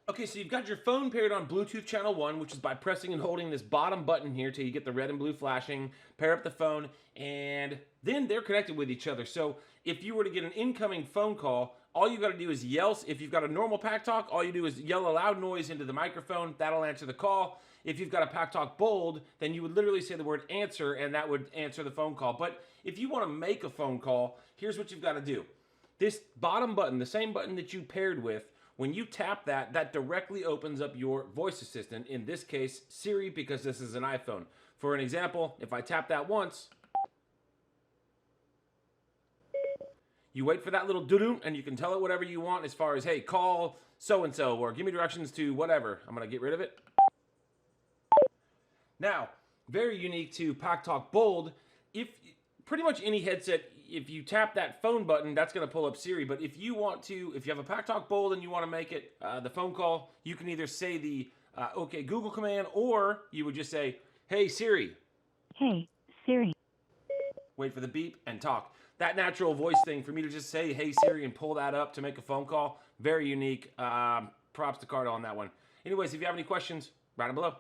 Okay, so you've got your phone paired on Bluetooth channel 1, which is by pressing and holding this bottom button here till you get the red and blue flashing, pair up the phone, and then they're connected with each other. So if you were to get an incoming phone call, all you got to do is yell. If you've got a normal Pack Talk, all you do is yell a loud noise into the microphone. That'll answer the call. If you've got a Pack Talk Bold, then you would literally say the word answer, and that would answer the phone call. But if you want to make a phone call, here's what you've got to do. This bottom button, the same button that you paired with, when you tap that, that directly opens up your voice assistant, in this case, Siri, because this is an iPhone. For an example, if I tap that once, you wait for that little doo-doo, and you can tell it whatever you want as far as, hey, call so-and-so, or give me directions to whatever. I'm going to get rid of it. Now, very unique to Pack Talk Bold, if pretty much any headset, if you tap that phone button, that's going to pull up Siri. But if you want to, if you have a Pack Talk Bold and you want to make it the phone call, you can either say the OK Google command, or you would just say, hey Siri. Hey, Siri. Wait for the beep and talk. That natural voice thing for me to just say, hey Siri, and pull that up to make a phone call, very unique. Props to Cardo on that one. Anyways, if you have any questions, write them below.